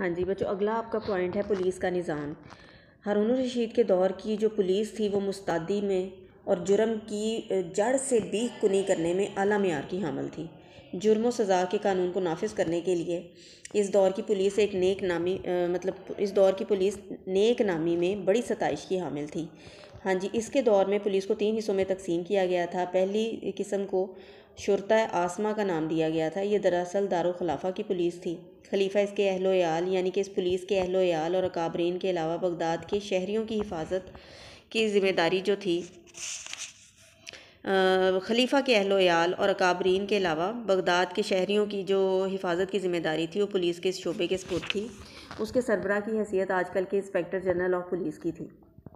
ہاں جی بچوں، اگلا آپ کا پوائنٹ ہے پولیس کا نظام۔ ہارون الرشید کے دور کی جو پولیس تھی وہ مستعدی میں اور جرم کی جڑ سے بیخ کنی کرنے میں اعلیٰ معیار کی حامل تھی۔ جرم و سزا کے قانون کو نافذ کرنے کے لیے اس دور کی پولیس ایک نیک نامی میں بڑی ستائش کی حامل تھی۔ ہاں جی، اس کے دور میں پولیس کو 3 حصوں میں تقسیم کیا گیا تھا۔ پہلی قسم کو شرطۂ عاصمہ کا نام دیا گیا تھا۔ یہ دراصل دارالخلافہ کی پولیس تھی۔ خلیفہ اس کے اہل و عیال یعنی کہ اس پولیس کے اہل و عیال اور اکابرین کے علاوہ بغداد کے شہریوں کی حفاظت کی ذمہ داری جو تھی خلیفہ کے اہل و عیال اور اکابرین کے علاوہ بغداد کے شہریوں کی جو حفاظت کی ذمہ داری تھی وہ پولیس کے اس شعبے کے سپرد تھی۔ اس کے سربراہ کی حیثیت آج کل کے انسپکٹر جنرل آف پولیس کی تھی۔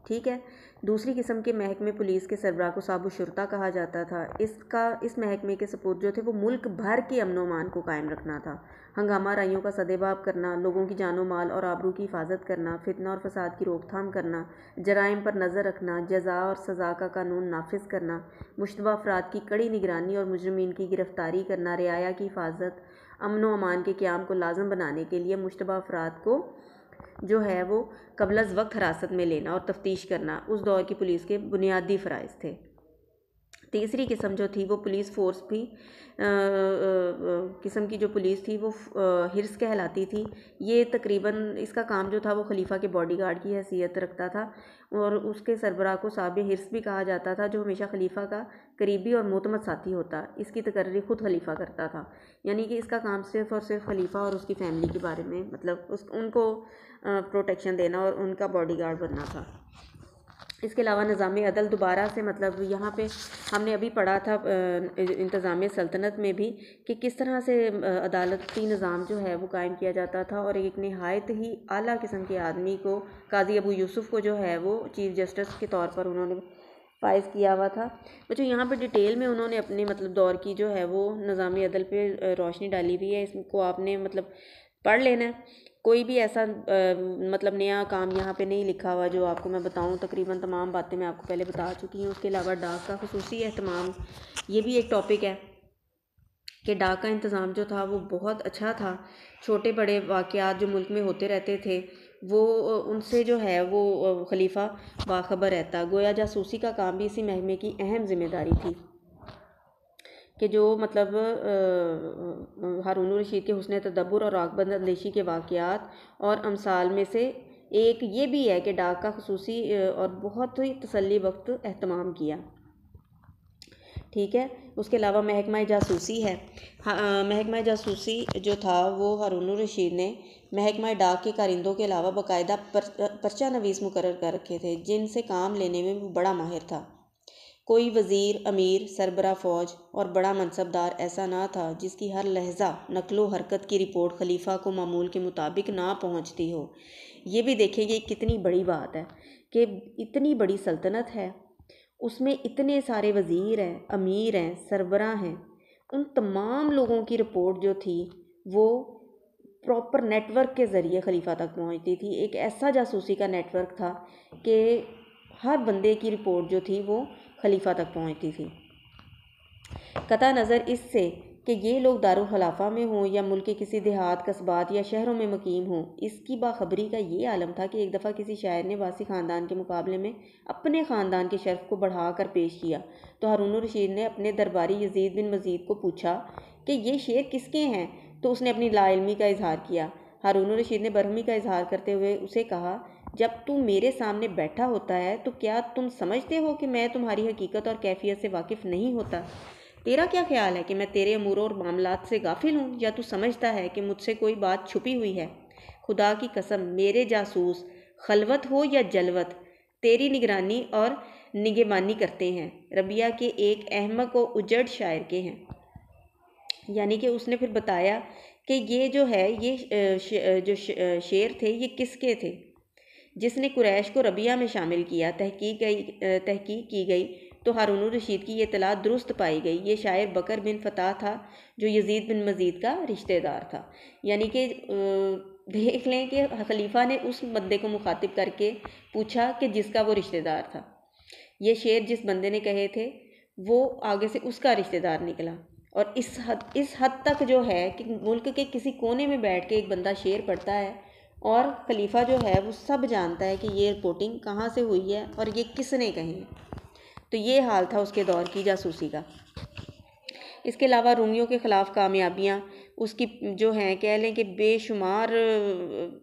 ٹھیک ہے۔ دوسری قسم کے محکمے پولیس کے سربراہ کو صاحب الشرطہ کہا جاتا تھا۔ اس محکمے کے سپرد جو تھے وہ ملک بھر کے امن و امان کو قائم رکھنا تھا، ہنگامہ آرائیوں کا سدباب کرنا، لوگوں کی جان و مال اور آبرو کی حفاظت کرنا، فتنہ اور فساد کی روک تھام کرنا، جرائم پر نظر رکھنا، جزا اور سزا کا قانون نافذ کرنا، مشتبہ افراد کی کڑی نگرانی اور مجرمین کی گرفتاری کرنا، رعایا کی حفاظت، امن و امان کے قیام کو لازم بنانے کے لیے مشتبہ افراد کو جو ہے وہ قبل از وقت حراست میں لینا اور تفتیش کرنا اس دور کی پولیس کے بنیادی فرائض تھے۔ تیسری قسم جو تھی وہ پولیس فورس بھی قسم کی جو پولیس تھی وہ حرس کہلاتی تھی۔ یہ تقریباً اس کا کام جو تھا وہ خلیفہ کے باڈی گارڈ کی حیثیت رکھتا تھا اور اس کے سربراہ کو صاحب حرس بھی کہا جاتا تھا، جو ہمیشہ خلیفہ کا قریبی اور معتمد ساتھی ہوتا۔ اس کی تقرری خود خلیفہ کرتا تھا، یعنی کہ اس کا کام صرف اور صرف خلیفہ اور اس کی فیملی کے بارے میں ان کو پروٹیکشن دینا اور ان کا باڈی گارڈ بننا تھا۔ اس کے علاوہ نظام عدل دوبارہ سے یہاں پہ ہم نے ابھی پڑھا تھا انتظام سلطنت میں بھی کہ کس طرح سے عدالتی نظام جو ہے وہ قائم کیا جاتا تھا، اور ایک نہایت ہی اعلیٰ قسم کے آدمی کو قاضی ابو یوسف کو جو ہے وہ چیف جسٹس کے طور پر انہوں نے فائز کیا ہوا تھا۔ بچوں یہاں پہ ڈیٹیل میں انہوں نے اپنے دور کی جو ہے وہ نظام عدل پہ روشنی ڈالی ہوئی ہے، اس کو آپ نے پڑھ لینا ہے۔ کوئی بھی ایسا نیا کام یہاں پہ نہیں لکھا ہوا جو آپ کو میں بتاؤں، تقریباً تمام باتیں میں آپ کو پہلے بتا چکی ہوں۔ اس کے علاوہ ڈاک کا خصوصی اہتمام، یہ بھی ایک ٹاپک ہے کہ ڈاک کا انتظام جو تھا وہ بہت اچھا تھا۔ چھوٹے بڑے واقعات جو ملک میں ہوتے رہتے تھے وہ ان سے جو ہے وہ خلیفہ باخبر رہتا۔ گویا جاسوسی کا کام بھی اسی محکمے کی اہم ذمہ داری تھی کہ جو ہارون الرشید کے حسن تدبر اور عاقبت اندیشی کے واقعات اور امثال میں سے ایک یہ بھی ہے کہ ڈاک کا خصوصی اور بہت ہی تسلی بخش اہتمام کیا۔ ٹھیک ہے۔ اس کے علاوہ محکمہ جاسوسی ہے۔ محکمہ جاسوسی جو تھا وہ ہارون الرشید نے محکمہ ڈاک کے کارندوں کے علاوہ باقاعدہ پرچہ نویس مقرر کر رکھے تھے جن سے کام لینے میں وہ بڑا ماہر تھا۔ کوئی وزیر، امیر، سربراہ فوج اور بڑا منصبدار ایسا نہ تھا جس کی ہر لحظہ نقل و حرکت کی رپورٹ خلیفہ کو معمول کے مطابق نہ پہنچتی ہو۔ یہ بھی دیکھیں گے کتنی بڑی بات ہے کہ اتنی بڑی سلطنت ہے، اس میں اتنے سارے وزیر ہیں، امیر ہیں، سربراہ ہیں، ان تمام لوگوں کی رپورٹ جو تھی وہ پراپر نیٹ ورک کے ذریعے خلیفہ تک پہنچتی تھی۔ ایک ایسا جاسوسی کا نیٹ ورک تھا کہ ہر بندے کی رپورٹ جو تھی وہ خلیفہ تک پہنچتی تھی۔ قطع نظر اس سے کہ یہ لوگ دارالخلافہ میں ہوں یا ملک کے کسی دیہات، قصبات یا شہروں میں مقیم ہوں، اس کی باخبری کا یہ عالم تھا کہ ایک دفعہ کسی شاعر نے واسی خاندان کے مقابلے میں اپنے خاندان کے شرف کو بڑھا کر پیش کیا تو ہارون الرشید نے اپنے درباری یزید بن مزید کو پوچھا کہ یہ شعر کس کے ہیں، تو اس نے اپنی لا علمی کا اظہار کیا۔ ہارون الرشید نے برہمی کا اظہار کرتے ہوئے اسے کہا، جب تم میرے سامنے بیٹھا ہوتا ہے تو کیا تم سمجھتے ہو کہ میں تمہاری حقیقت اور کیفیت سے واقف نہیں ہوتا؟ تیرا کیا خیال ہے کہ میں تیرے امور اور معاملات سے غافل ہوں، یا تو سمجھتا ہے کہ مجھ سے کوئی بات چھپی ہوئی ہے؟ خدا کی قسم، میرے جاسوس خلوت ہو یا جلوت تیری نگرانی اور نگہبانی کرتے ہیں۔ ربیہ کے ایک احمق و اجڑ شاعر کے ہیں۔ یعنی کہ اس نے پھر بتایا کہ یہ جو ہے یہ جو شعر تھے یہ کس کے تھے، جس نے قریش کو ربیہ میں شامل کیا۔ تحقیق کی گئی تو ہارون الرشید کی یہ اطلاع درست پائی گئی۔ یہ شاعر بکر بن فتح تھا جو یزید بن مزید کا رشتہ دار تھا۔ یعنی کہ دیکھ لیں کہ خلیفہ نے اس بندے کو مخاطب کر کے پوچھا کہ جس کا وہ رشتہ دار تھا۔ یہ شعر جس بندے نے کہے تھے وہ آگے سے اس کا رشتہ دار نکلا، اور اس حد تک جو ہے کہ ملک کے کسی کونے میں بیٹھ کے ایک بندہ شعر پڑھتا ہے اور خلیفہ جو ہے وہ سب جانتا ہے کہ یہ رپورٹنگ کہاں سے ہوئی ہے اور یہ کس نے کہی ہے۔ تو یہ حال تھا اس کے دور کی جاسوسی کا۔ اس کے علاوہ رومیوں کے خلاف کامیابیاں اس کی جو ہیں کہہ لیں کہ بے شمار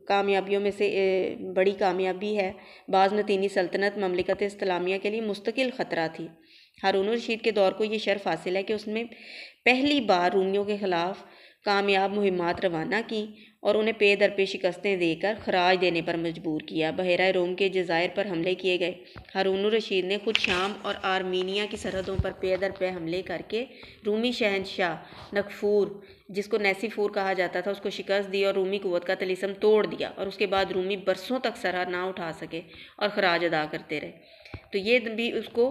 کامیابیوں میں سے بڑی کامیابی ہے۔ بازنطینی سلطنت مملکت اسلامیہ کے لیے مستقل خطرہ تھی۔ ہارون الرشید کے دور کو یہ شرف حاصل ہے کہ اس نے پہلی بار رومیوں کے خلاف کامیاب مہمات روانہ کی اور انہیں پے در پے شکستیں دے کر خراج دینے پر مجبور کیا۔ بحیرہ روم کے جزائر پر حملے کیے گئے۔ ہارون الرشید نے خود شام اور آرمینیا کی سرحدوں پر پے در پے حملے کر کے رومی شہنشاہ نکفور، جس کو نیسیفور کہا جاتا تھا، اس کو شکست دی اور رومی قوت کا طلسم توڑ دیا، اور اس کے بعد رومی برسوں تک سرحد نہ اٹھا سکے اور خراج ادا کرتے رہے۔ تو یہ بھی اس کو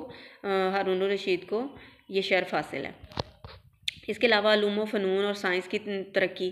ہارون الرشید کو یہ شرف حاصل ہے۔ اس کے علاوہ علوم و فنون اور سائنس کی ترقی،